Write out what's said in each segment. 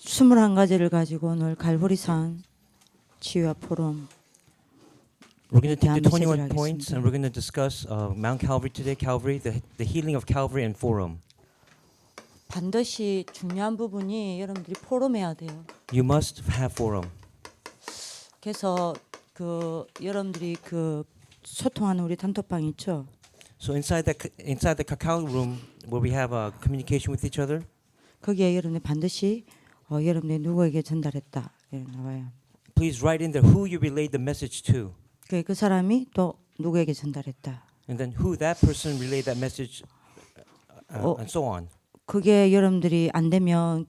21가지를 가지고 오늘 갈보리산 치유와 포럼 We're going to take the 메시지를 21 points and we're going to discuss Mount Calvary today, Calvary, the healing of Calvary and Forum. 반드시 중요한 부분이 여러분들이 포럼해야 돼요. You must have Forum. 그래서 여러분들이 소통하는 우리 단톡방 있죠. So inside the cacao room where we have communication with each other, 거기에 여러분이 반드시 여러분이 누구에게 전달했다 이렇게 나와요. please write in there who you relayed the message to, 그 사람이 또 누구에게 전달했다. and then who that person relayed that message, and so on. 그게 여러분들이 안 되면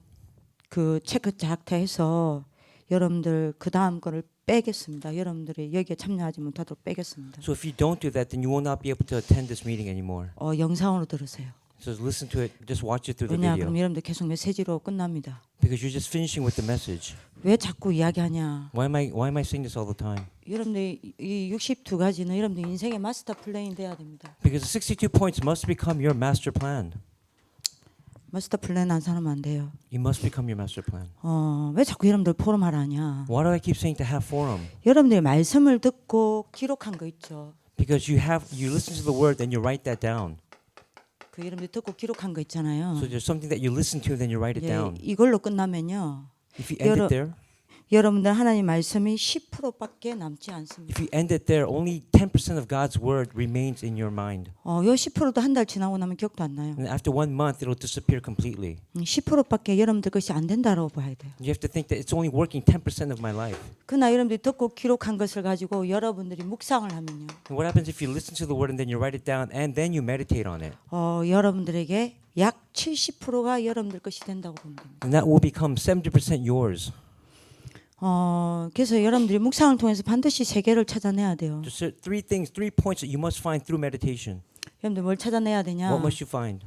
그 체크 자학타해서 여러분들 그 다음 거를 빼겠습니다. 여러분들이 여기에 참여하지 못하도록 빼겠습니다. So if you don't do that, then you will not be able to attend this meeting anymore. 영상으로 들으세요. So listen to it, just watch it through the 왜냐 video, 그럼 여러분들 계속 메시지로 끝납니다. because you're just finishing with the message. 왜 자꾸 이야기하냐? Why am I saying this all the time? 여러분들 이 62가지는 여러분들 인생의 마스터 플랜이 돼야 됩니다. Because the 62 points must become your master plan. 마스터 플랜 안 사면 안 돼요. You must become your master plan. 왜 자꾸 여러분들 포럼 하라냐? Why do I keep saying to have forum? 여러분들이 말씀을 듣고 기록한 거 있죠. Because you listen to the word, then you write that down. 여러분들이 듣고 기록한 거 있잖아요. So there's something that you listen to, then you write it down. 이걸로 끝나면요. If you end it there, 여러분들 하나님 말씀이 10%밖에 남지 않습니다. if you end it there, only 10% of God's word remains in your mind. 요 10%도 한 달 지나고 나면 기억도 안 나요. And after 1 month, it'll disappear completely. 10%밖에 여러분들 것이 안 된다라고 봐야 돼요. You have to think that it's only working 10% of my life. 그러나 여러분들이 듣고 기록한 것을 가지고 여러분들이 묵상을 하면요. And what happens if you listen to the word and then you write it down and then you meditate on it? 여러분들에게 약 70%가 여러분들 것이 된다고 보면 됩니다. And that will become 70% yours. 그래서 여러분들이 묵상을 통해서 반드시 세계를 찾아내야 돼요. There's 3 points that you must find through meditation. 여러분들 뭘 찾아내야 되냐? What must you find?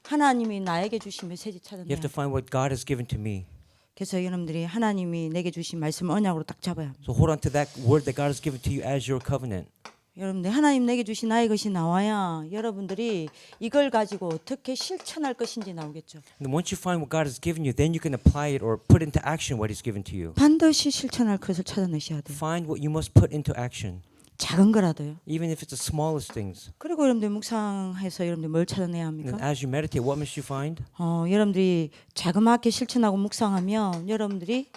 하나님이 나에게 주신 메시지 You 찾아내야 have to 돼요. find what God has given to me. 그래서 여러분들이 하나님이 내게 주신 말씀을 언약으로 딱 잡아야 합니다. So hold on to that word that God has given to you as your covenant. 여러분들 하나님 내게 주신 나의 것이 나와야 여러분들이 이걸 가지고 어떻게 실천할 것인지 나오겠죠. And once you find what God has given you, then you can apply it or put into action what He's given to you. 반드시 실천할 것을 찾아내셔야 돼요. Find what you must put into action, 작은 거라도요. even if it's the smallest things. 그리고 여러분들 묵상해서 여러분들 뭘 찾아내야 And 합니까? as you meditate, what must you find? 여러분들이 자그맣게 실천하고 묵상하면 여러분들이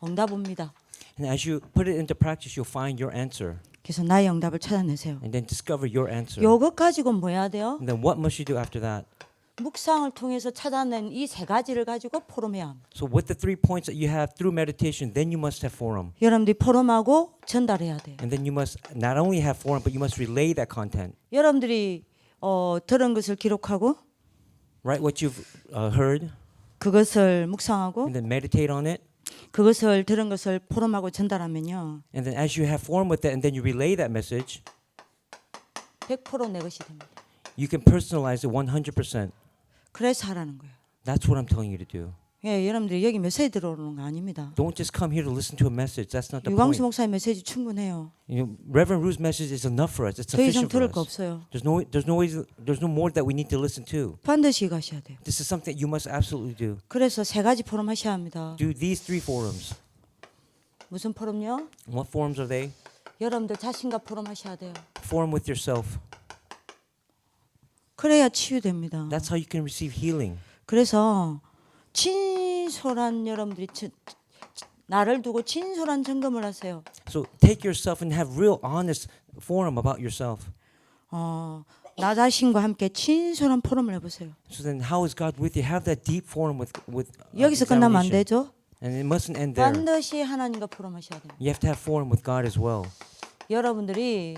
응답 옵니다. And as you put it into practice, you'll find your answer. 그래서 나의 응답을 찾아내세요. And then discover your answer. 요것 가지고 뭐 해야 돼요? And then what must you do after that? 묵상을 통해서 찾아낸 이 3가지를 가지고 포럼해야 합니다. So with the 3 points that you have through meditation, then you must have forum. 여러분들이 포럼하고 전달해야 돼요. And then you must not only have forum, but you must relay that content. 여러분들이 들은 것을 기록하고 Write what you've heard, 그것을 묵상하고 and then meditate on it. 그것을 들은 것을 포럼하고 전달하면요. And then as you have forum with that, and then you relay that message, 100%내 것이 됩니다. you can personalize it 100%. 그래서 하라는 거예요. That's what I'm telling you to do. 여러분들이 여기 메시지 들어오는 거 아닙니다. Don't just come here to listen to a message. That's not the 유광수 point. 목사의 메시지 충분해요. Reverend Ru's message is enough for us. It's 더 이상 sufficient 들을 for 거 us. 없어요. There's no more that we need to listen to. 반드시 가셔야 돼요. This is something you must absolutely do. 그래서 3가지 포럼 하셔야 합니다. Do these 3 forums. 무슨 포럼요? What forums are they? 여러분들 자신과 포럼 하셔야 돼요. Forum with yourself. 그래야 치유됩니다. That's how you can receive healing. 그래서 진솔한 여러분들이 나를 두고 진솔한 점검을 하세요. So take yourself and have real honest forum about yourself. 나 자신과 함께 진솔한 포럼을 해보세요. So then how is God with you? Have that deep forum with 여기서 끝나면 안 examination. 되죠. And it mustn't end there. 반드시 하나님과 포럼하셔야 돼요. You have to have forum with God as well. 여러분들이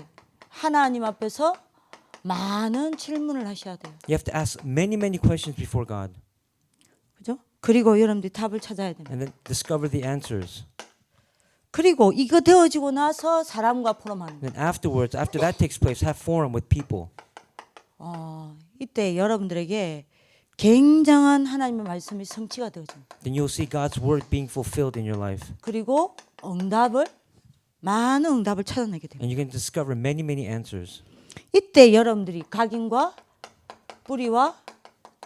하나님 앞에서 많은 질문을 하셔야 돼요. You have to ask many questions before God, 그죠? 그리고 여러분들이 답을 찾아야 됩니다. and then discover the answers. 그리고 이거 되어지고 나서 사람과 포럼하는 거예요. And afterwards, after that takes place, have forum with people. 이때 여러분들에게 굉장한 하나님의 말씀이 성취가 되어집니다. Then you'll see God's word being fulfilled in your life, 그리고 많은 응답을 찾아내게 됩니다. and you can discover many answers. 이때 여러분들이 각인과 뿌리와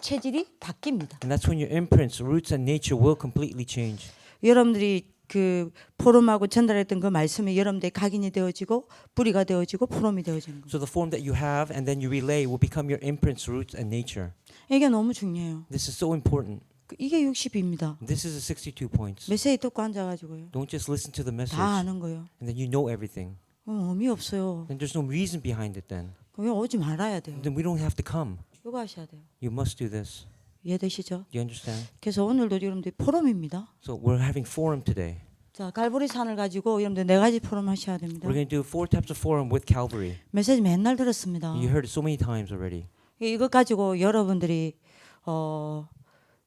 체질이 바뀝니다. And that's when your imprints, roots, and nature will completely change. 여러분들이 그 포럼하고 전달했던 그 말씀이 여러분들의 각인이 되어지고 뿌리가 되어지고 포럼이 되어지는 거예요. So the form that you have and then you relay will become your imprints, roots, and nature. 이게 너무 중요해요. This is so important. 이게 60입니다. This is the 62 points. 메시지 듣고 앉아가지고요. Don't just listen to the message 다 아는 거예요. and then you know everything. 의미 없어요. Then there's no reason behind it then. 그럼 오지 말아야 돼요. Then we don't have to come. 이거 하셔야 돼요. You must do this. 이해되시죠? Do you understand? 그래서 오늘도 여러분들 포럼입니다. So we're having forum today. 자, 갈보리산을 가지고 여러분들 4가지 포럼 하셔야 됩니다. We're going to do 4 types of forum with Calvary. 메시지 맨날 들었습니다. You heard it so many times already. 이것 가지고 여러분들이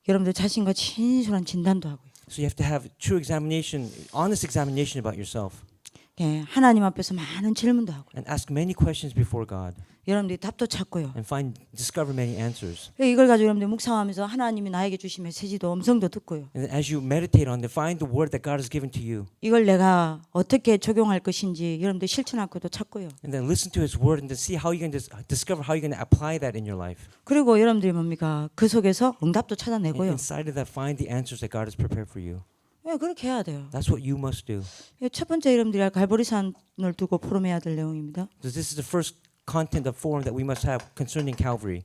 여러분들 자신과 진솔한 진단도 하고요. So you have to have true examination, honest examination about yourself. 예, 하나님 앞에서 많은 질문도 하고 And ask many questions before God. 여러분들이 답도 찾고요. And discover many answers. 이걸 가지고 여러분들 묵상하면서 하나님이 나에게 주신 메시지도 음성도 듣고요. And as you meditate on it, find the word that God has given to you. 이걸 내가 어떻게 적용할 것인지 여러분들 실천할 것도 찾고요. And then listen to His word and then see how you can discover how you're going to apply that in your life. 그리고 여러분들이 뭡니까? 그 속에서 응답도 And 찾아내고요. inside of that, find the answers that God has prepared for you. 예, 그렇게 해야 돼요. That's what you must do. 예, 첫 번째 여러분들이 할 갈보리산을 두고 포럼해야 될 내용입니다. So this is the first content of forum that we must have concerning Calvary.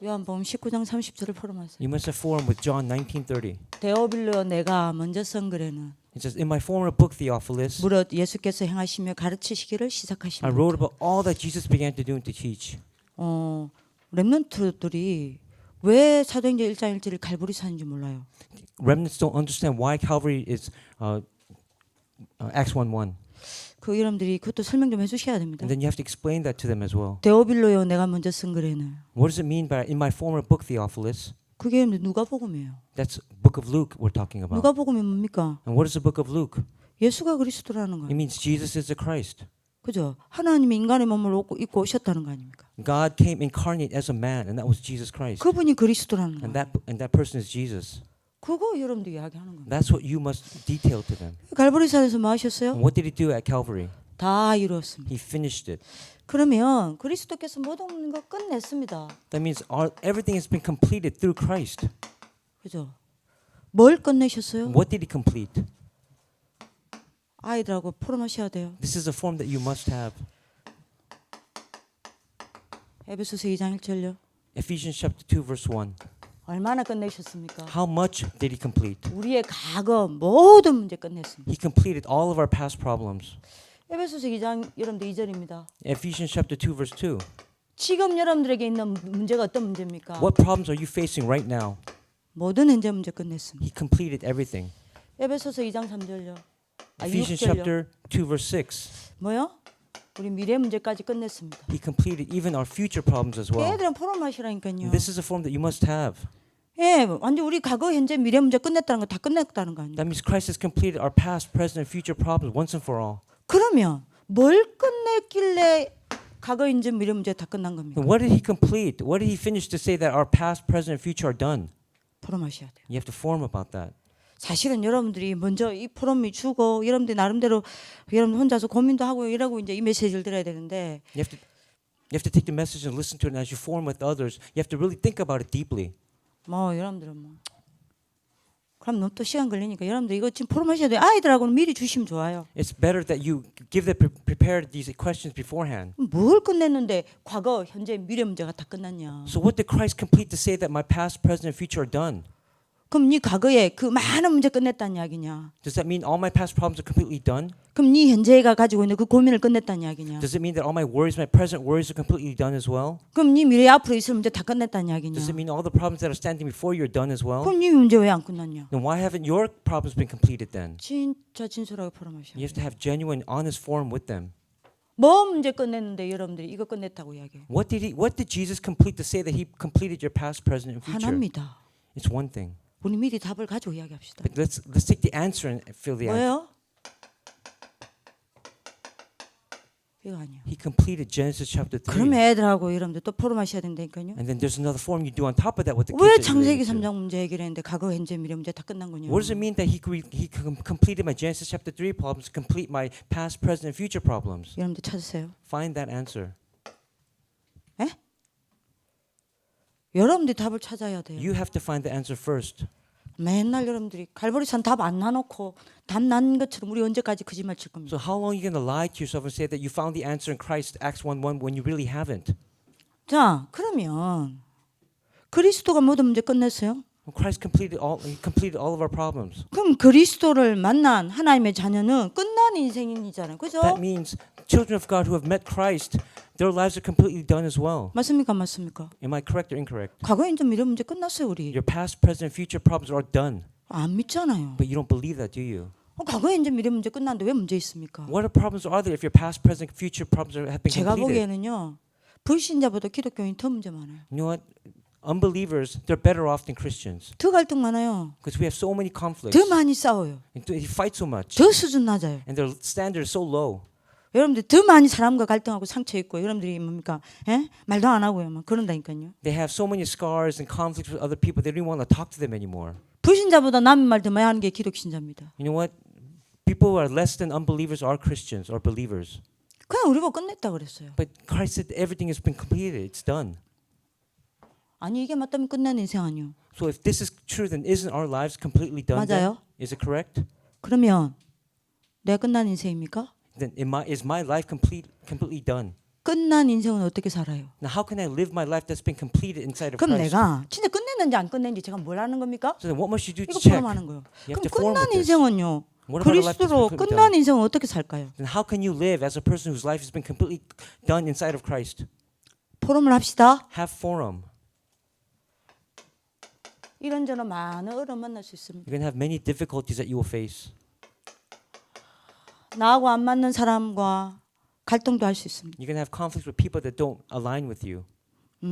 요한복음 19장 30절을 포럼하세요. You must have forum with John 19:30. 데오빌로 내가 먼저 쓴 글에는 It says, "In my former book, Theophilus, 무릇 예수께서 행하시며 가르치시기를 I 시작하시며 wrote about all that Jesus began to do and to teach." 렘넌트들이 왜 사도행전 1장 1절을 갈보리산인지 몰라요. Remnants don't understand why Calvary is Acts 1:1. 그 여러분들이 그것도 설명 좀 해주셔야 됩니다. And then you have to explain that to them as well. 데오빌로요 내가 먼저 쓴 글에는 What does it mean by in my former book, Theophilus? 그게 여러분들 누가복음이에요. That's book of Luke we're talking about. 누가복음이 뭡니까? And what is the book of Luke? 예수가 그리스도라는 It 거예요. means Jesus is the Christ. 그죠? 하나님이 인간의 몸을 입고 오셨다는 거 아닙니까? God came incarnate as a man, and that was Jesus Christ. 그분이 그리스도라는 And 거예요. that person is Jesus. 그거 여러분들 이야기하는 겁니다. That's what you must detail to them. 갈보리산에서 뭐 하셨어요? And what did he do at Calvary? 다 이루었습니다. He finished it. 그러면 그리스도께서 모든 거 끝냈습니다. That means everything has been completed through Christ. 그죠? 뭘 끝내셨어요? What did he complete? 아이들하고 포럼하셔야 돼요. This is a form that you must have. 에베소서 2장 1절요. Ephesians chapter 2 verse 1. 얼마나 끝내셨습니까? How much did he complete? 우리의 과거 모든 문제 끝냈습니다. He completed all of our past problems. 에베소서 2장 여러분들 2절입니다. Ephesians chapter 2 verse 2. 지금 여러분들에게 있는 문제가 어떤 문제입니까? What problems are you facing right now? 모든 현재 문제 끝냈습니다. He completed everything. 에베소서 2장 3절요. Ephesians 6절요. chapter 2 verse 6. 뭐요? 우리 미래 문제까지 끝냈습니다. He completed even our future problems as well. 애들은 포럼하시라니까요. This is a form that you must have. 예, 완전 우리 과거, 현재, 미래 문제 끝냈다는 거 다 끝냈다는 거 아니에요? That means Christ has completed our past, present, and future problems once and for all. 그러면 뭘 끝냈길래 과거, 현재, 미래 문제 다 끝난 겁니까? And what did he complete? What did he finish to say that our past, present, and future are done? 포럼하셔야 돼요. You have to form about that. 사실은 여러분들이 먼저 이 포럼이 주고 여러분들 나름대로 여러분 혼자서 고민도 하고 이러고 이제 이 메시지를 들어야 되는데 You have to take the message and listen to it, and as you form with others, you have to really think about it deeply. 뭐 여러분들은 뭐 그럼 너무 또 시간 걸리니까 여러분들 이거 지금 포럼하셔야 돼요. 아이들하고는 미리 주시면 좋아요. It's better that you prepare these questions beforehand. 뭘 끝냈는데 과거, 현재, 미래 문제가 다 끝났냐? So what did Christ complete to say that my past, present, and future are done? 그럼 네 과거에 그 많은 문제 끝냈다는 이야기냐? Does that mean all my past problems are completely done? 그럼 네 현재가 가지고 있는 그 고민을 끝냈다는 이야기냐? Does it mean that all my worries, my present worries are completely done as well? 그럼 네 미래 앞으로 있을 문제 다 끝냈다는 이야기냐? Does it mean all the problems that are standing before you are done as well? 그럼 네 문제 왜 안 끝났냐? Then why haven't your problems been completed then? 진짜 진솔하게 포럼하셔야 You have 돼요. to have genuine, honest forum with them. 뭐 문제 끝냈는데 여러분들이 이거 끝냈다고 이야기해요? What did Jesus complete to say that he completed your past, present, and future? 하나입니다. It's one thing. 우리 미리 답을 가지고 이야기합시다. But let's take the answer and fill the answer. 뭐예요? 이거 아니에요. He completed Genesis chapter 3. 그럼 애들하고 여러분들 또 포럼하셔야 된다니까요. And then there's another form you do on top of that with the 왜 kids. that 창세기 you relate to. 3장 문제 해결했는데 과거, 현재, 미래 문제 다 끝난 거냐? What does it mean that he completed my Genesis chapter 3 problems, complete my past, present, and future problems? 여러분들 찾으세요. Find that answer. 에? 여러분들이 답을 찾아야 돼요. You have to find the answer first. 맨날 여러분들이 갈보리산 답 안 나놓고 답 난 것처럼 우리 언제까지 거짓말 칠 겁니까? So how long are you going to lie to yourself and say that you found the answer in Christ, Acts 1:1, when you really haven't? 자, 그러면 그리스도가 모든 문제 끝냈어요? Well, Christ he completed all of our problems. 그럼 그리스도를 만난 하나님의 자녀는 끝난 인생이잖아요. 그죠? That means children of God who have met Christ, their lives are completely done as well. 맞습니까? 맞습니까? Am I correct or incorrect? 과거에 이제 미래 문제 끝났어요, 우리. Your past, present, and future problems are done. 안 믿잖아요. But you don't believe that, do you? 과거에 이제 미래 문제 끝났는데 왜 문제 있습니까? What problems are there if your past, present, future problems have been 제가 completed? 보기에는요. 불신자보다 기독교인이 더 문제 많아요. You know what? Unbelievers, they're better off than Christians 더 갈등 많아요. because we have so many conflicts. 더 많이 싸워요. And they fight so much. 더 수준 낮아요. And their standard is so low. 여러분들 더 많이 사람과 갈등하고 상처 있고 여러분들이 뭡니까? 예? 말도 안 하고요. 막 그런다니까요. They have so many scars and conflicts with other people, they don't even want to talk to them anymore. 불신자보다 남의 말 더 많이 하는 게 기독신자입니다. You know what? People who are less than unbelievers are Christians or believers. 그냥 우리 보고 끝냈다 그랬어요. But Christ said everything has been completed. It's done. 아니 이게 맞다면 끝난 인생 아니요. So if this is true, then isn't our lives completely done? 맞아요. Then? Is it correct? 그러면 내가 끝난 인생입니까? Then is my life completely done? 끝난 인생은 어떻게 살아요? Now how can I live my life that's been completed inside of 그럼 Christ? 내가 진짜 끝냈는지 안 끝냈는지 제가 뭘 하는 겁니까? So then what must you do to 이거 check? 포럼하는 거예요. You have 그럼 to form 끝난 with this. 인생은요. What about a life that's 그리스도로 been completely 끝난 done? 인생은 어떻게 살까요? Then how can you live as a person whose life has been completely done inside of Christ? 포럼을 합시다. Have forum. 이런저런 많은 어려움 만날 수 있습니다. You're going to have many difficulties that you will face. 나하고 안 맞는 사람과 갈등도 할 수 있습니다. You're going to have conflicts with people that don't align with you.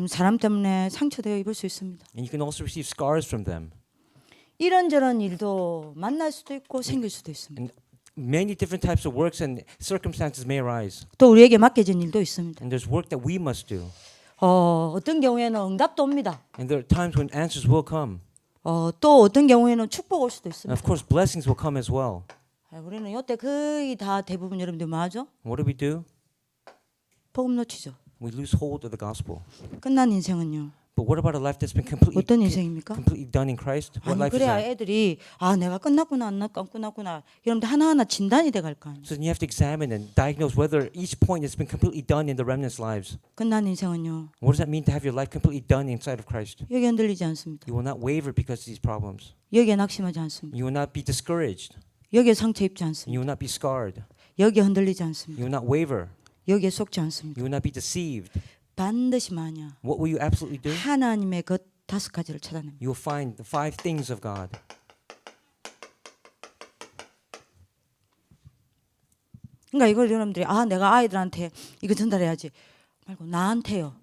사람 때문에 상처되어 입을 수 있습니다. And you can also receive scars from them. 이런저런 일도 만날 수도 있고 생길 수도 있습니다. And many different types of works and circumstances may arise. 또 우리에게 맡겨진 일도 있습니다. And there's work that we must do. 어떤 경우에는 응답도 옵니다. And there are times when answers will come. 또 어떤 경우에는 축복 올 수도 And 있습니다. of course, blessings will come as well. 우리는 이때 거의 다 대부분 여러분들 뭐 하죠? What do? 복음 놓치죠. We lose hold of the gospel. 끝난 인생은요. But what about a life that's been completely 어떤 인생입니까? done in Christ? What 아니 life is 그래야 that? 애들이 내가 끝났구나 안 끝났구나 여러분들 하나하나 진단이 돼 갈 거 아니에요. So then you have to examine and diagnose whether each point has been completely done in the remnant's lives. 끝난 인생은요. What does that mean to have your life completely done inside of Christ? 여기 흔들리지 않습니다. You will not waver because of these problems. 여기에 낙심하지 않습니다. You will not be discouraged. 여기에 상처 입지 And 않습니다. you will not be scarred. 여기에 흔들리지 않습니다. You will not waver. 여기에 속지 않습니다. You will not be deceived. 반드시 마냐 What will you absolutely do? 하나님의 것 5가지를 찾아냅니다. You will find the 5 things of God. 그러니까 이걸 여러분들이 내가 아이들한테 이거 전달해야지 말고 나한테요.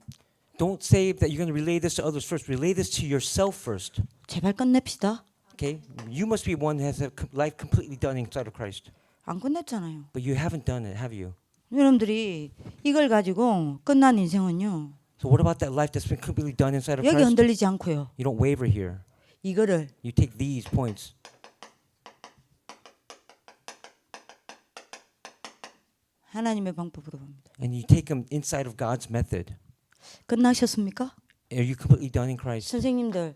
Don't say that you're going to relay this to others first. Relay this to yourself first. 제발 끝냅시다. Okay? You must be one who has a life completely done inside of Christ. 안 끝냈잖아요. But you haven't done it, have you? 여러분들이 이걸 가지고 끝난 인생은요. So what about that life that's been completely done inside of 여기 Christ? 흔들리지 않고요. You don't waver here. 이거를 You take these points. 하나님의 방법으로 봅니다. And you take them inside of God's method. 끝나셨습니까? Are you completely done in Christ? 선생님들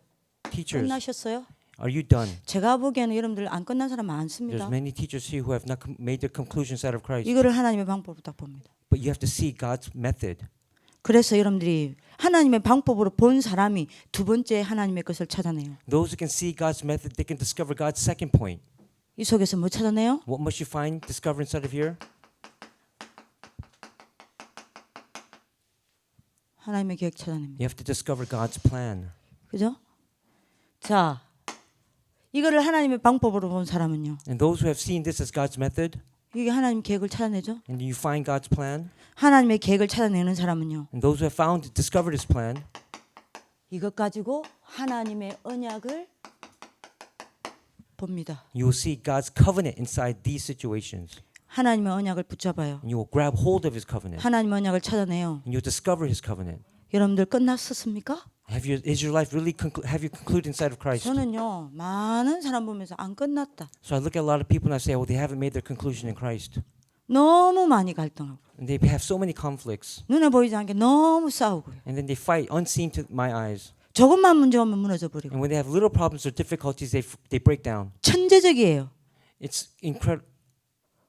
Teachers, 끝나셨어요? are you done? 제가 보기에는 여러분들 안 끝난 사람 There's 많습니다. many teachers here who have not made their conclusion inside of Christ. 이거를 하나님의 방법으로 딱 봅니다. But you have to see God's method. 그래서 여러분들이 하나님의 방법으로 본 사람이 두 번째 하나님의 것을 찾아내요. Those who can see God's method, they can discover God's second point. 이 속에서 뭐 찾아내요? What must you find, discover inside of here? 하나님의 계획 찾아냅니다. You have to discover God's plan. 그죠? 자, 이거를 하나님의 방법으로 본 사람은요. And those who have seen this as God's method, 이게 하나님 계획을 찾아내죠. and you find God's plan, 하나님의 계획을 찾아내는 사람은요. and those who have discovered His plan, 이것 가지고 하나님의 언약을 봅니다. you will see God's covenant inside these situations. 하나님의 언약을 붙잡아요. And you will grab hold of His covenant. 하나님의 언약을 찾아내요. And you'll discover His covenant. 여러분들 끝났었습니까? Is your life really have you concluded inside of Christ? 저는요 많은 사람 보면서 안 끝났다. So I look at a lot of people and I say, well, they haven't made their conclusion in Christ. 너무 많이 갈등하고 And they have so many conflicts. 눈에 보이지 않게 너무 싸우고요. And then they fight unseen to my eyes. 조금만 문제 오면 무너져 버리고. And when they have little problems or difficulties, they break down. 천재적이에요. It's incredible.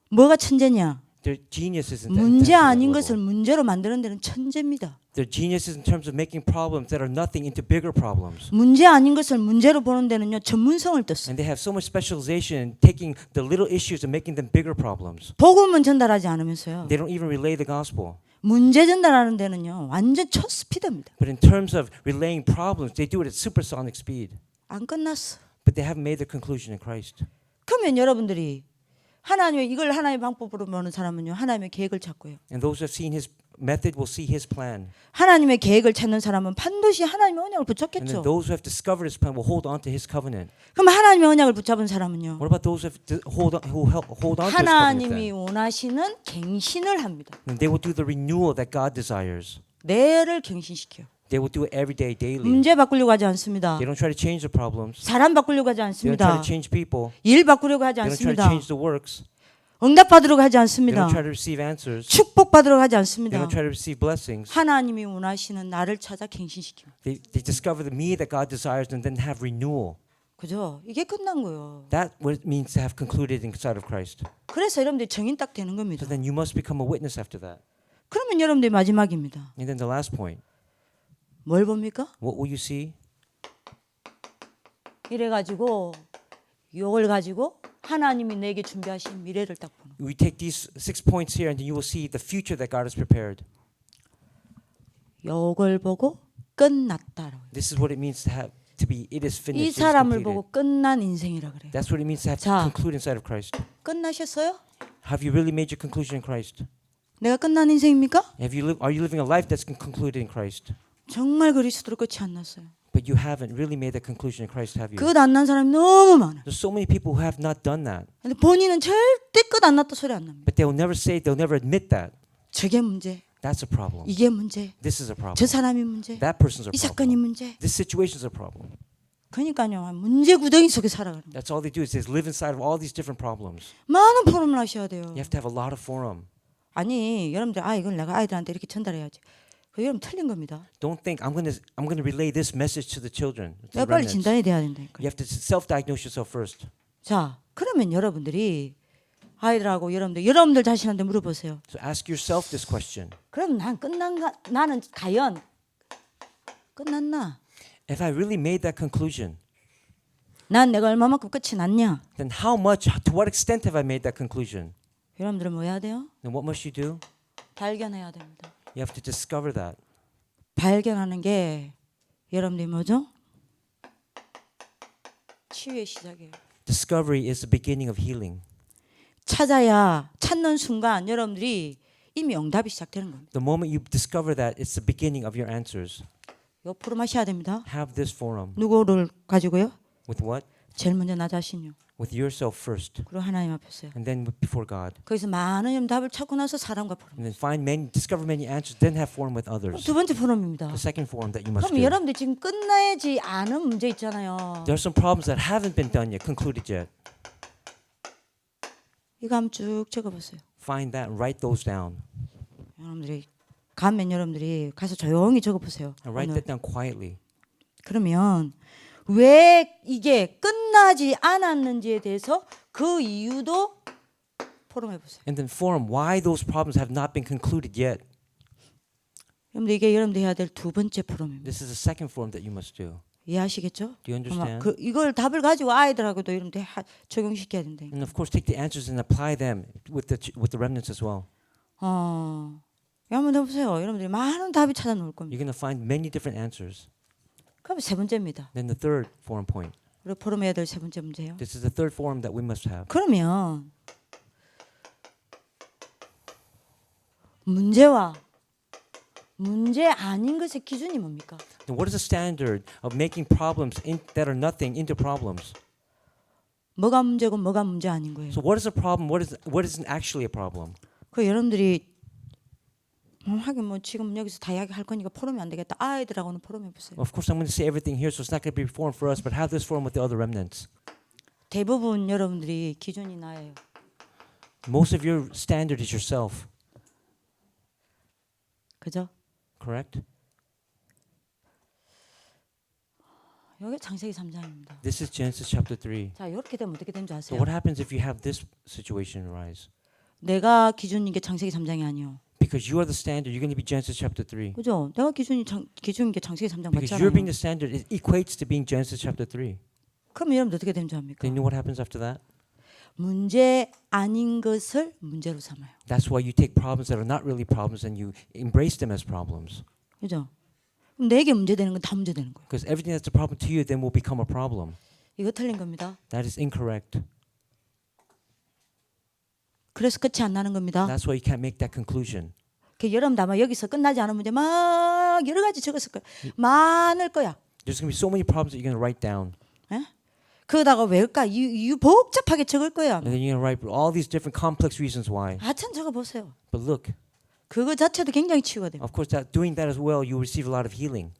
뭐가 천재냐? They're geniuses in 문제 that 아닌 level. 것을 문제로 만드는 데는 천재입니다. They're geniuses in terms of making problems that are nothing into bigger problems. 문제 아닌 것을 문제로 보는 데는요 전문성을 떴어요. And they have so much specialization in taking the little issues and making them bigger problems. 복음은 전달하지 않으면서요. They don't even relay the gospel. 문제 전달하는 데는요 완전 첫 스피드입니다. But in terms of relaying problems, they do it at supersonic speed. 안 끝났어. But they haven't made their conclusion in Christ. 그러면 여러분들이 하나님의 이걸 하나님의 방법으로 보는 사람은요 하나님의 계획을 찾고요. And those who have seen his method will see his plan. 하나님의 계획을 찾는 사람은 반드시 하나님의 언약을 And then 붙잡겠죠. those who have discovered his plan will hold on to his covenant. 그럼 하나님의 언약을 붙잡은 사람은요 What about those who hold on to his covenant? 하나님이 Then? 원하시는 갱신을 합니다. And they will do the renewal that God desires. 뇌를 갱신시켜요. They will do it every day, daily. 문제 바꾸려고 하지 않습니다. They don't try to change the problems. 사람 바꾸려고 하지 They don't try 않습니다. to change people. 일 바꾸려고 하지 They don't try to 않습니다. change the works. 응답받으려고 하지 They 않습니다. don't try to receive answers. 축복받으려고 하지 They 않습니다. don't try to receive blessings. 하나님이 원하시는 나를 찾아 갱신시킵니다. They discover the me that God desires and then have renewal. 그죠? 이게 끝난 거예요. That's what it means to have concluded inside of Christ. 그래서 여러분들 정인 딱 되는 겁니다. So then you must become a witness after that. 그러면 여러분들 마지막입니다. And then the last point. 뭘 봅니까? What will you see? 이래가지고 이걸 가지고 하나님이 내게 준비하신 미래를 딱 보는 거예요. We take these 6 points here and then you will see the future that God has prepared. 이걸 보고 끝났다라고. This is what it means to be it is 이 finished. It is 사람을 completed. 보고 끝난 인생이라 그래요. That's what it means to have 자. to conclude inside of Christ. 끝나셨어요? Have you really made your conclusion in Christ? 내가 끝난 인생입니까? Are you living a life that's concluded in Christ? 정말 그리스도로 끝이 안 났어요. But you haven't really made that conclusion in Christ, have you? 끝 안 난 사람이 너무 많아요. There's so many people who have not done that. 근데 본인은 절대 끝 안 났다 소리 안 납니다. But they'll never admit that. 저게 문제, That's a problem. 이게 문제, This is a problem. 저 사람이 문제, That person's a 이 사건이 problem. 문제. This situation is a problem. 그러니까요, 문제 구덩이 속에 살아가는 거예요. That's all they do is they live inside of all these different problems. 많은 포럼을 하셔야 돼요. You have to have a lot of forum. 아니, 여러분들 이걸 내가 아이들한테 이렇게 전달해야지. 그 여러분 틀린 겁니다. Don't think I'm gonna relay this message to the children. To the 내가 빨리 remnants. 진단이 돼야 된다니까요. You have to self-diagnose yourself first. 자, 그러면 여러분들이 아이들하고 여러분들 자신한테 물어보세요. So ask yourself this question. 그럼 난 끝난가? 나는 과연 끝났나? If I really made that conclusion, 난 내가 얼마만큼 끝이 났냐? then how much, to what extent have I made that conclusion? 여러분들은 뭐 해야 돼요? Then what must you do? 발견해야 됩니다. You have to discover that. 발견하는 게 여러분들이 뭐죠? 치유의 시작이에요. Discovery is the beginning of healing. 찾는 순간 여러분들이 이미 응답이 시작되는 겁니다. The moment you discover that, it's the beginning of your answers. 요 포럼 하셔야 됩니다. Have this forum. 누구를 가지고요? With what? 제일 먼저 나 자신요. With yourself first. 그리고 하나님 앞에서요. And then before God. 거기서 많은 답을 찾고 나서 사람과 포럼. And then discover many answers, then have forum with others. 두 번째 포럼입니다. The second forum that you must 그럼 do. 여러분들 지금 끝나야지 않은 문제 있잖아요. There are some problems that haven't been done yet, concluded yet. 이거 한번 쭉 적어보세요. Find that and write those down. 여러분들이 가면 여러분들이 가서 조용히 적어보세요. And write 오늘. that down quietly. 그러면 왜 이게 끝나지 않았는지에 대해서 그 이유도 포럼해 보세요. And then forum why those problems have not been concluded yet. 여러분들 이게 여러분들 해야 될 두 번째 포럼입니다. This is the second forum that you must do. 이해하시겠죠? Do you understand? 이걸 답을 가지고 아이들하고도 여러분들 적용시켜야 된다. And of course, take the answers and apply them with the remnants as well. 한번 해보세요. 여러분들이 많은 답이 찾아 놓을 겁니다. You're going to find many different answers. 그럼 세 번째입니다. Then the third forum point. 우리 포럼해야 될 세 번째 문제예요. This is the third forum that we must have. 그러면 문제와 문제 아닌 것의 기준이 뭡니까? Then what is the standard of making problems that are nothing into problems? 뭐가 문제고 뭐가 문제 아닌 거예요. So what is a problem? What isn't actually a problem? 그 여러분들이 하긴 뭐 지금 여기서 다 이야기할 거니까 포럼이 안 되겠다. 아이들하고는 포럼해 보세요. Of course, I'm going to say everything here, so it's not going to be forum for us, but have this forum with the other remnants. 대부분 여러분들이 기준이 나예요. Most of your standard is yourself, 그죠? correct? 여기 창세기 3장입니다. This is Genesis chapter 3. 자, 이렇게 되면 어떻게 되는 줄 So 아세요? what happens if you have this situation arise? 내가 기준인 게 창세기 3장이 아니요. Because you are the standard, you're going to be Genesis chapter 3. 그죠? 내가 기준인 게 창세기 3장 Because 맞잖아요. you're being the standard, it equates to being Genesis chapter 3. 그럼 여러분 어떻게 되는 줄 압니까? Then you know what happens after that? 문제 아닌 것을 문제로 삼아요. That's why you take problems that are not really problems and you embrace them as problems. 그죠? 그럼 내게 문제되는 건 다 문제되는 거예요. Because everything that's a problem to you then will become a problem. 이거 틀린 겁니다. That is incorrect. 그래서 끝이 안 나는 겁니다. That's why you can't make that conclusion. 그 여러분도 아마 여기서 끝나지 않은 문제 막 여러 가지 적었을 거야. 많을 거야. There's going to be so many problems that you're going to write down. 예? 그러다가 왜일까? 이유 복잡하게 적을 거야. And then you're going to write all these different complex reasons why. 하여튼 적어보세요. But look, 그거 자체도 굉장히 치유가 돼요. of course, doing that as well, you receive a lot of healing.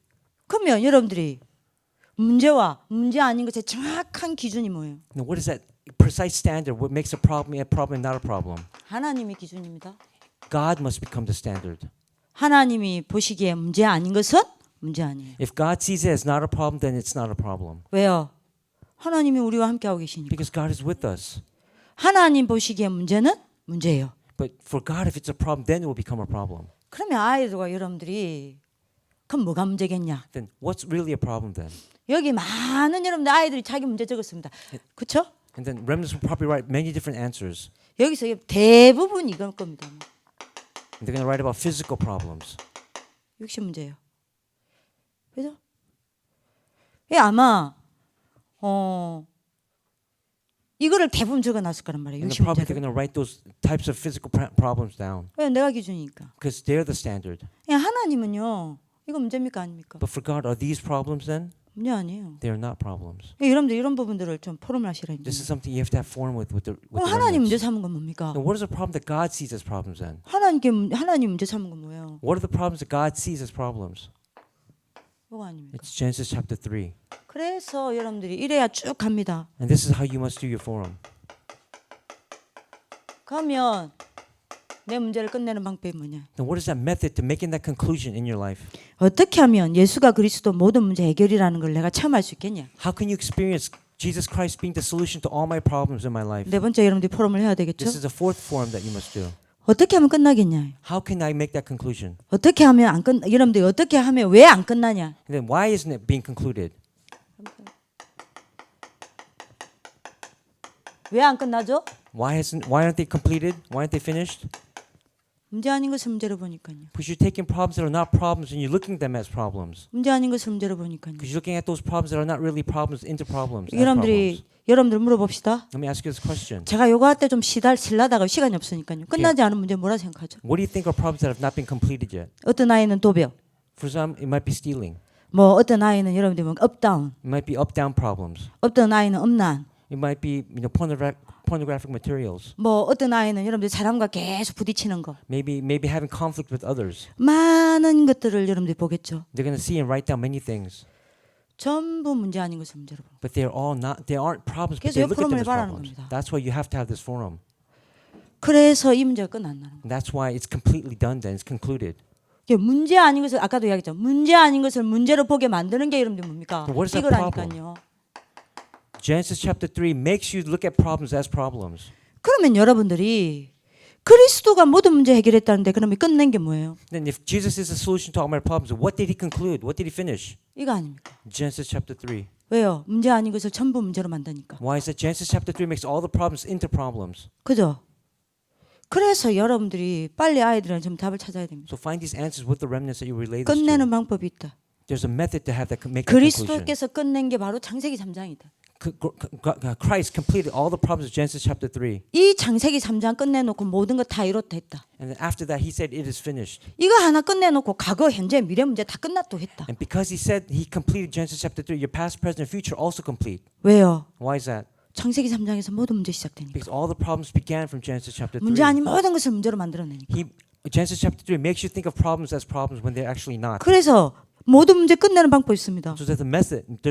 그러면 여러분들이 문제와 문제 아닌 것의 정확한 기준이 뭐예요? Now, what is that precise standard? What makes a problem and not a problem? 하나님이 기준입니다. God must become the standard. 하나님이 보시기에 문제 아닌 것은 문제 아니에요. If God sees it as not a problem, then it's not a problem. 왜요? 하나님이 우리와 함께하고 계시니까. Because God is with us. 하나님 보시기에 문제는 문제예요. But for God, if it's a problem, then it will become a problem. 그러면 아이들과 여러분들이 그럼 뭐가 문제겠냐? Then what's really a problem then? 여기 많은 여러분들 아이들이 자기 문제 적었습니다. 그렇죠? And then remnants will probably write many different answers. 여기서 대부분 이걸 겁니다. And they're going to write about physical problems. 60문제예요. 그죠? 예, 아마 이거를 대부분 적어놨을 거란 말이에요. And probably 60문제를. they're going to write those types of physical problems down. 왜? 내가 기준이니까. Because they're the standard. 예, 하나님은요. 이거 문제입니까 아닙니까? But for God, are these problems then? 문제 아니에요. They are not problems. 예, 여러분들 이런 부분들을 좀 포럼을 하시라. This is something you have to have form with the 하나님 문제 remnants. 삼은 건 뭡니까? Now, what is the problem that God sees as problems then? 하나님 문제 삼은 건 뭐예요? What are the problems that God sees as problems? 뭐가 아닙니까? It's Genesis chapter 3. 그래서 여러분들이 이래야 쭉 갑니다. And this is how you must do your forum. 그러면 내 문제를 끝내는 방법이 뭐냐? Now, what is that method to making that conclusion in your life? 어떻게 하면 예수가 그리스도 모든 문제 해결이라는 걸 내가 체험할 수 있겠냐? How can you experience Jesus Christ being the solution to all my problems in my life? 네 번째 여러분들이 포럼을 해야 되겠죠? This is the fourth forum that you must do. 어떻게 하면 끝나겠냐? How can I make that conclusion? 어떻게 하면 안 끝? 여러분들이 어떻게 하면 왜 안 끝나냐? And then why isn't it being concluded? 왜 안 끝나죠? Why aren't they completed? Why aren't they finished? 문제 아닌 것을 문제로 보니까요. Because you're taking problems that are not problems and you're looking at them as problems. 문제 아닌 것을 문제로 보니까요. Because you're looking at those problems that are not really problems into problems. As 여러분들이 problems. 여러분들 물어봅시다. Let me ask you this question. 제가 요거 할 때 좀 실라다가 시간이 없으니까요. 끝나지 않은 문제 뭐라 생각하죠? What do you think are problems that have not been completed yet? 어떤 아이는 도벽, For some, it might be stealing. 뭐 어떤 아이는 여러분들 보면 업다운, It might be up-down problems. 어떤 아이는 음란, It might be pornographic materials. 뭐 어떤 아이는 여러분들 사람과 계속 부딪히는 거, Maybe having conflict with others. 많은 것들을 여러분들이 보겠죠. They're going to see and write down many things. 전부 문제 아닌 것을 문제로 봐. But they aren't problems, but 그래서 they 이 look at them 포럼을 as 말하는 problems. 겁니다. That's why you have to have this forum. 그래서 이 문제가 끝 안 나는 거예요. And that's why it's completely done then. It's concluded. 이게 문제 아닌 것을 아까도 이야기했죠. 문제 아닌 것을 문제로 보게 만드는 게 여러분들 뭡니까? What is that 이거라니까요. Genesis chapter 3 makes you look at problems as problems. 그러면 여러분들이 그리스도가 모든 문제 해결했다는데 그러면 끝낸 게 뭐예요? Then if Jesus is the solution to all my problems, what did he conclude? What did he finish? 이거 아닙니까? Genesis chapter 3. 왜요? 문제 아닌 것을 전부 문제로 만드니까. Why is that? Genesis chapter 3 makes all the problems into problems. 그죠? 그래서 여러분들이 빨리 아이들은 좀 답을 찾아야 됩니다. So find these answers with the remnants that you relate this 끝내는 to. 방법이 있다. There's a method to have that make that conclusion. 그리스도께서 끝낸 게 바로 창세기 3장이다. Christ completed all the problems of Genesis chapter 3. 이 창세기 3장 끝내놓고 모든 거 다 이뤘다. And then after that he said it is finished. 이거 하나 끝내놓고 과거, 현재, 미래 문제 다 끝났다 했다. And because he said he completed Genesis chapter 3, your past, present, and future also complete. 왜요? Why is that? 창세기 3장에서 모든 문제 시작되니까. Because all the problems began from Genesis chapter 3. 문제 아닌 모든 것을 문제로 만들어내니까. Genesis chapter 3 makes you think of problems as problems when they're actually not. 그래서 모든 문제 끝내는 방법이 있습니다. So there's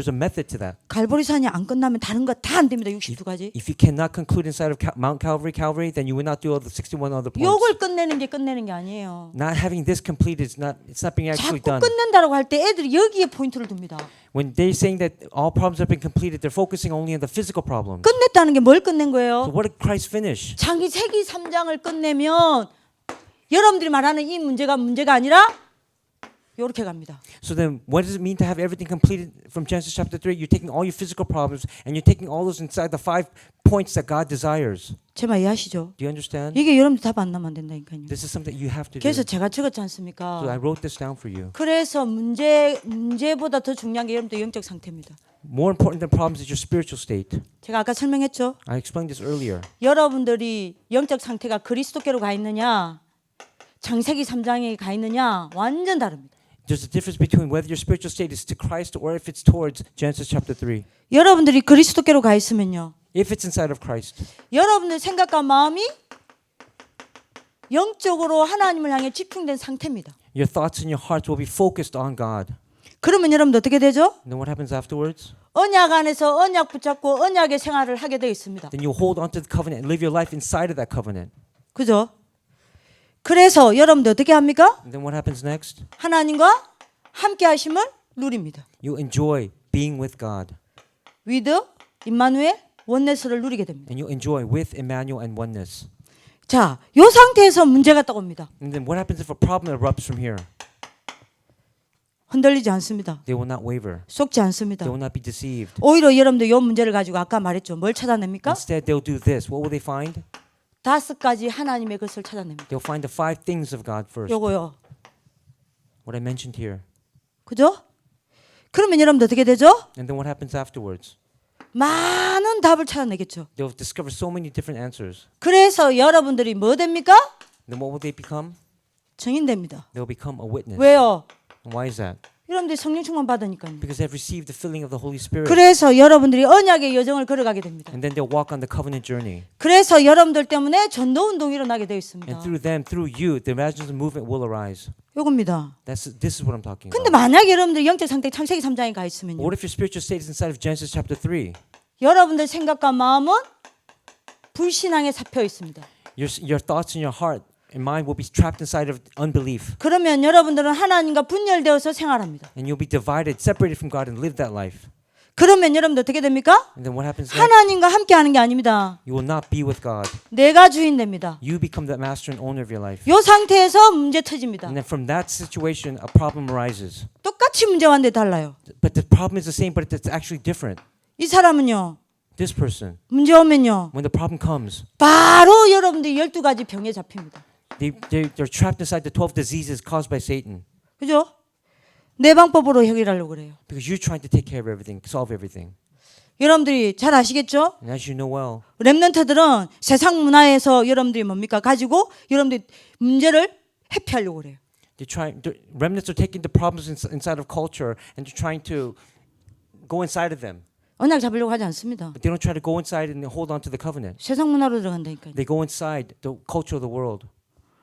a method to that. 갈보리산이 안 끝나면 다른 거 다 안 됩니다. 62가지. If you cannot conclude inside of Mount Calvary, then you will not do all the 61 other points. 요걸 끝내는 게 아니에요. Not having this completed is not. It's not being actually 자꾸 done. 끝낸다라고 할 때 애들이 여기에 포인트를 둡니다. When they're saying that all problems have been completed, they're focusing only on the physical problems. 끝냈다는 게 뭘 끝낸 So 거예요? what did Christ finish? 창세기 3장을 끝내면 여러분들이 말하는 이 문제가 아니라 이렇게 갑니다. So then, what does it mean to have everything completed from Genesis chapter 3? You're taking all your physical problems and you're taking all those inside the 5 points that God desires. 제 말 이해하시죠? Do you understand? 이게 여러분들 답 안 나면 안 된다니까요. This is something you have to do. 그래서 제가 적었지 So I 않습니까? wrote this down for you. 그래서 문제보다 더 중요한 게 여러분들 영적 상태입니다. More important than problems is your spiritual state. 제가 아까 설명했죠? I explained this earlier. 여러분들이 영적 상태가 그리스도께로 가 있느냐, 창세기 3장에 가 있느냐 완전 다릅니다. There's a difference between whether your spiritual state is to Christ or if it's towards Genesis chapter 3. 여러분들이 그리스도께로 가 있으면요, If it's inside of Christ, 여러분들 생각과 마음이 영적으로 하나님을 향해 집중된 상태입니다. your thoughts and your hearts will be focused on God. 그러면 여러분들 어떻게 되죠? And then what happens afterwards? 언약 안에서 언약 붙잡고 언약의 생활을 하게 되어 있습니다. Then you hold onto the covenant and live your life inside of that covenant. 그죠? 그래서 여러분들 어떻게 합니까? And then what happens next? 하나님과 함께 하심을 누립니다. You enjoy being with God. with 임마누엘 원네스를 누리게 됩니다. And you enjoy with Emmanuel and oneness. 자, 요 상태에서 문제가 딱 옵니다. And then what happens if a problem erupts from here? 흔들리지 않습니다. They will not waver. 속지 않습니다. They will not be deceived. 오히려 여러분들 요 문제를 가지고 아까 말했죠. 뭘 찾아냅니까? Instead, they'll do this. What will they find? 5가지 하나님의 것을 찾아냅니다. They'll find the 5 things of God first. 요거요. What I mentioned here. 그죠? 그러면 여러분들 어떻게 되죠? And then what happens afterwards? 많은 답을 찾아내겠죠. They'll discover so many different answers. 그래서 여러분들이 뭐 됩니까? Then what will they become? 증인됩니다. They'll become a witness. 왜요? And why is that? 여러분들이 성령 충만 받으니까요. Because they've received the filling of the Holy Spirit. 그래서 여러분들이 언약의 여정을 걸어가게 됩니다. And then they'll walk on the covenant journey. 그래서 여러분들 때문에 전도 운동이 일어나게 되어 있습니다. And through them, through you, the evangelism movement will arise. 요겁니다. This is what I'm talking 근데 about. 만약에 여러분들 영적 상태 창세기 3장에 가 But 있으면요. what if your spiritual state is inside of Genesis chapter 3? 여러분들 생각과 마음은 불신앙에 잡혀 있습니다. Your thoughts and your heart and mind will be trapped inside of unbelief. 그러면 여러분들은 하나님과 분열되어서 생활합니다. And you'll be divided, separated from God and live that life. 그러면 여러분들 어떻게 됩니까? And then what happens next? 하나님과 함께 하는 게 아닙니다. You will not be with God. 내가 주인 됩니다. You become the master and owner of your life. 요 상태에서 문제 터집니다. And then from that situation, a problem arises. 똑같이 문제 왔는데 달라요. But the problem is the same, but it's actually different. 이 사람은요. This person, 문제 오면요. when the problem comes, 바로 여러분들 12가지 병에 잡힙니다. they're trapped inside the 12 diseases caused by Satan. 그죠? 내 방법으로 해결하려고 그래요. Because you're trying to take care of everything, solve everything. 여러분들이 잘 아시겠죠? And as you know well, 렘넌트들은 세상 문화에서 여러분들이 뭡니까? 가지고 여러분들이 문제를 회피하려고 그래요. remnants are taking the problems inside of culture and they're trying to go inside of them. 언약 잡으려고 하지 않습니다. But they don't try to go inside and hold on to the covenant. 세상 문화로 들어간다니까요. They go inside the culture of the world.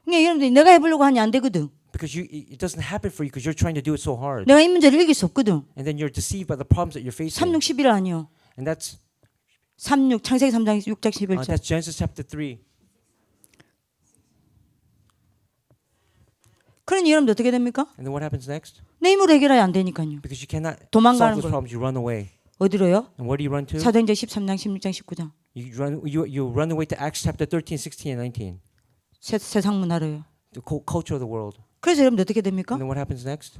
그러니까 여러분들이 내가 해보려고 하니 안 되거든. Because it doesn't happen for you because you're trying to do it so hard. 내가 이 문제를 이길 수 없거든. And then you're deceived by the problems that you're facing. 36, 11 아니요. And that's 36 창세기 3장 6장 11절. that's Genesis chapter 3. 그러니 여러분들 어떻게 됩니까? And then what happens next? 내 힘으로 해결이 안 되니까요. Because you cannot 도망가는 solve those 거예요. problems, you run away. 어디로요? And where do you run to? 사도행전 13장 16장 19장. You run away to Acts chapter 13, 16, and 19. 세상 문화로요. The culture of the world. 그래서 여러분들 어떻게 됩니까? And then what happens next?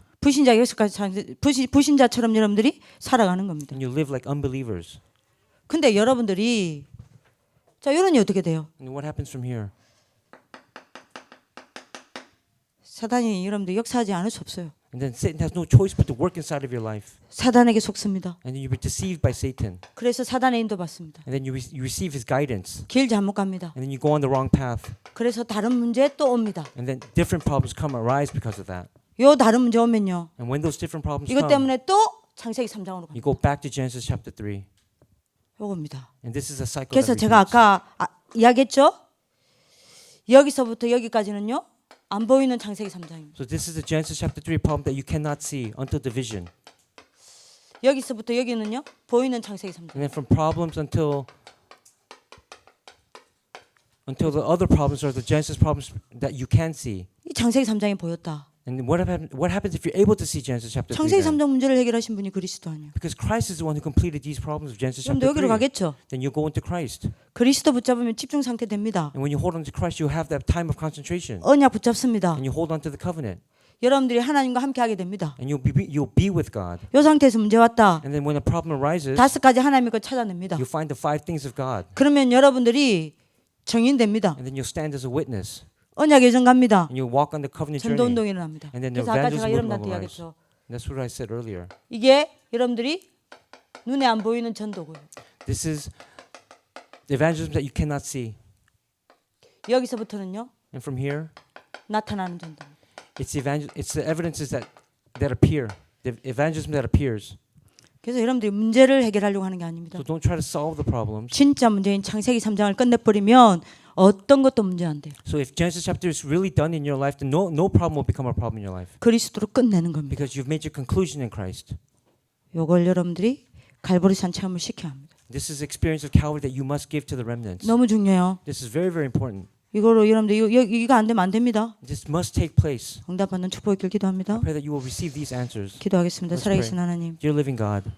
불신자처럼 여러분들이 살아가는 겁니다. And you live like unbelievers. 근데 여러분들이 자 이러니 어떻게 돼요? And what happens from here? 사단이 여러분들 역사하지 않을 수 없어요. And then Satan has no choice but to work inside of your life. 사단에게 속습니다. And then you be deceived by Satan. 그래서 사단의 인도 받습니다. And then you receive his guidance. 길 잘못 갑니다. And then you go on the wrong path. 그래서 다른 문제 또 옵니다. And then different problems arise because of that. 요 다른 문제 오면요. And when those different problems 이것 come, 때문에 또 창세기 3장으로 you 갑니다. go back to Genesis chapter 3. 요겁니다. And this is a cycle 그래서 that 제가 repeats. 아까 이야기했죠? 여기서부터 여기까지는요. 안 보이는 창세기 3장입니다. So this is the Genesis chapter 3 problem that you cannot see until division. 여기서부터 여기는요. 보이는 창세기 3장. And then from problems until the other problems are the Genesis problems that you can see. 이 창세기 3장이 보였다. And what happens if you're able to see Genesis chapter 3? 창세기 then? 3장 문제를 해결하신 분이 그리스도 아니에요. Because Christ is the one who completed these problems of Genesis 그럼 chapter 여기로 3. 가겠죠. Then you go into Christ. 그리스도 붙잡으면 집중 상태 됩니다. And when you hold on to Christ, you have that time of concentration. 언약 붙잡습니다. And you hold on to the covenant. 여러분들이 하나님과 함께 하게 됩니다. And you'll be with God. 이 상태에서 문제 왔다. And then when a problem arises, 5가지 하나님의 걸 찾아냅니다. you find the 5 things of God. 그러면 여러분들이 정인됩니다. And then you'll stand as a witness. 언약 예정 갑니다. And you'll walk on the covenant 전도 journey. 운동이 일어납니다. And then the 그래서 아까 제가 evangelism 여러분한테 will arise. 이야기했죠. That's what I said earlier. 이게 여러분들이 눈에 안 보이는 전도고요. This is the evangelism that you cannot see. 여기서부터는요. And from here, 나타나는 전도입니다. it's the evidences that appear. The evangelism that appears. 그래서 여러분들이 문제를 해결하려고 하는 게 아닙니다. So don't try to solve the problems. 진짜 문제인 창세기 3장을 끝내버리면 어떤 것도 문제 안 돼요. So if Genesis chapter is really done in your life, then no problem will become a problem in your life. 그리스도로 끝내는 겁니다. Because you've made your conclusion in Christ. 요걸 여러분들이 갈보리산 체험을 시켜야 합니다. This is the experience of Calvary that you must give to the remnants. 너무 중요해요. This is very, very important. 이거로 여러분들 이거 안 되면 안 됩니다. This must take place. 응답받는 축복이 있길 기도합니다. I pray that you will receive these answers. 기도하겠습니다. Let's 살아계신 하나님, Dear living God,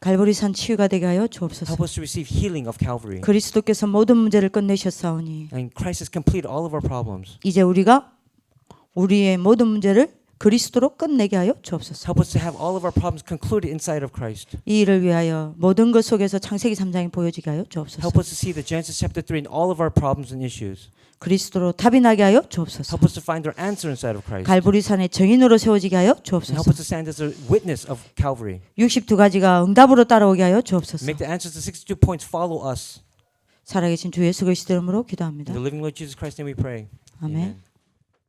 갈보리산 치유가 되게 하여 주옵소서. help us to receive healing of Calvary. 그리스도께서 모든 문제를 끝내셨사오니 And Christ has completed all of our problems. 이제 우리가 우리의 모든 문제를 그리스도로 끝내게 하여 주옵소서. Help us to have all of our problems concluded inside of Christ. 이 일을 위하여 모든 것 속에서 창세기 3장이 보여지게 하여 주옵소서. Help us to see the Genesis chapter 3 in all of our problems and issues. 그리스도로 답이 나게 하여 주옵소서. Help us to find our answer inside of Christ. 갈보리산의 정인으로 세워지게 하여 And 주옵소서. help us to stand as a witness of Calvary. 62가지가 응답으로 따라오게 하여 주옵소서. Make the answers to 62 points follow us. 살아계신 주 예수 그리스도 이름으로 In 기도합니다. the living Lord Jesus Christ's name we pray. 아멘.